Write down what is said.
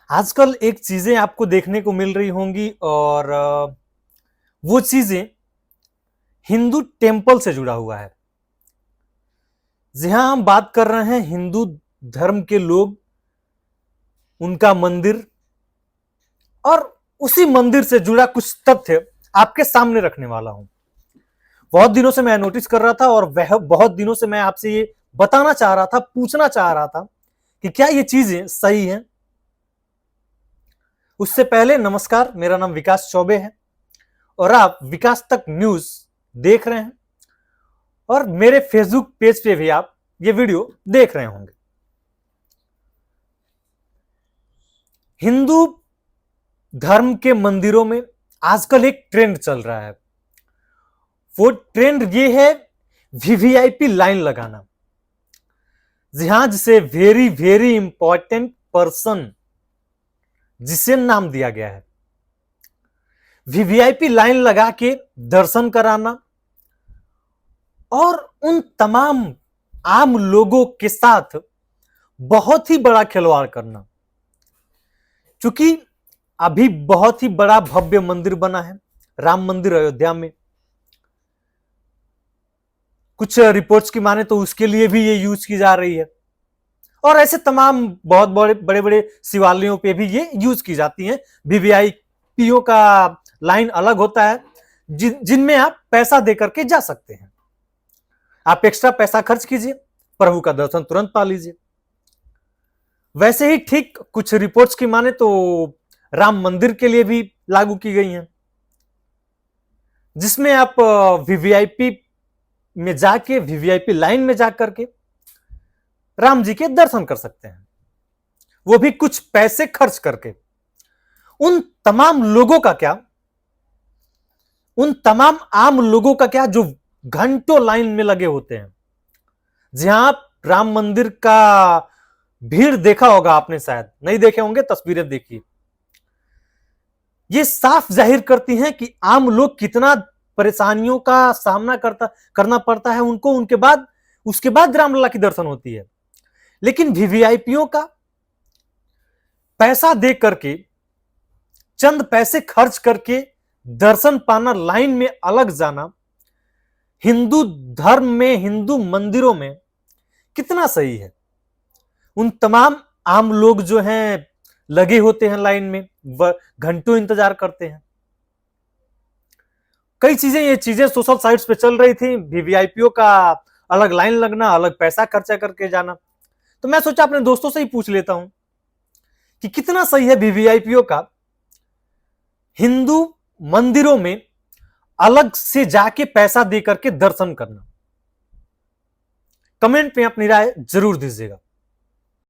आजकल एक चीजें आपको देखने को मिल रही होंगी और वो चीजें हिंदू टेम्पल से जुड़ा हुआ है। जी हाँ, हम बात कर रहे हैं हिंदू धर्म के लोग, उनका मंदिर और उसी मंदिर से जुड़ा कुछ तथ्य आपके सामने रखने वाला हूं। बहुत दिनों से मैं नोटिस कर रहा था और वह बहुत दिनों से मैं आपसे ये बताना चाह रहा था, पूछना चाह रहा था कि क्या ये चीजें सही हैं। उससे पहले नमस्कार, मेरा नाम विकास चौबे है और आप विकास तक न्यूज देख रहे हैं और मेरे फेसबुक पेज पे भी आप ये वीडियो देख रहे होंगे। हिंदू धर्म के मंदिरों में आजकल एक ट्रेंड चल रहा है। वो ट्रेंड ये है वीवीआईपी लाइन लगाना। जी हां, जिसे वेरी वेरी इंपॉर्टेंट पर्सन जिसे नाम दिया गया है, वीवीआईपी लाइन लगा के दर्शन कराना और उन तमाम आम लोगों के साथ बहुत ही बड़ा खिलवाड़ करना। क्योंकि अभी बहुत ही बड़ा भव्य मंदिर बना है, राम मंदिर अयोध्या में। कुछ रिपोर्ट्स की माने तो उसके लिए भी ये यूज की जा रही है और ऐसे तमाम बहुत बड़े बड़े शिवालयों पे भी ये यूज की जाती हैं। वीवीआईपीओ का लाइन अलग होता है जिनमें आप पैसा देकर के जा सकते हैं। आप एक्स्ट्रा पैसा खर्च कीजिए, प्रभु का दर्शन तुरंत पा लीजिए। वैसे ही ठीक कुछ रिपोर्ट्स की माने तो राम मंदिर के लिए भी लागू की गई हैं, जिसमें आप वीवीआईपी में जाके, वीवीआईपी लाइन में जाकर के राम जी के दर्शन कर सकते हैं, वो भी कुछ पैसे खर्च करके। उन तमाम लोगों का क्या, उन तमाम आम लोगों का क्या जो घंटों लाइन में लगे होते हैं। जहां आप राम मंदिर का भीड़ देखा होगा आपने, शायद नहीं देखे होंगे, तस्वीरें देखिए। ये साफ जाहिर करती हैं कि आम लोग कितना परेशानियों का सामना करना पड़ता है उनको, उसके बाद रामलला की दर्शन होती है। लेकिन वीवीआईपीओ का पैसा दे करके, चंद पैसे खर्च करके दर्शन पाना, लाइन में अलग जाना, हिंदू धर्म में, हिंदू मंदिरों में कितना सही है। उन तमाम आम लोग जो हैं लगे होते हैं लाइन में, घंटों इंतजार करते हैं। कई चीजें, ये चीजें सोशल साइट्स पे चल रही थी, वीवीआईपीओ का अलग लाइन लगना, अलग पैसा खर्चा करके जाना। तो मैं सोचा अपने दोस्तों से ही पूछ लेता हूं कि कितना सही है वीवीआईपीओ का हिंदू मंदिरों में अलग से जाके पैसा देकर के दर्शन करना। कमेंट में अपनी राय जरूर दीजिएगा।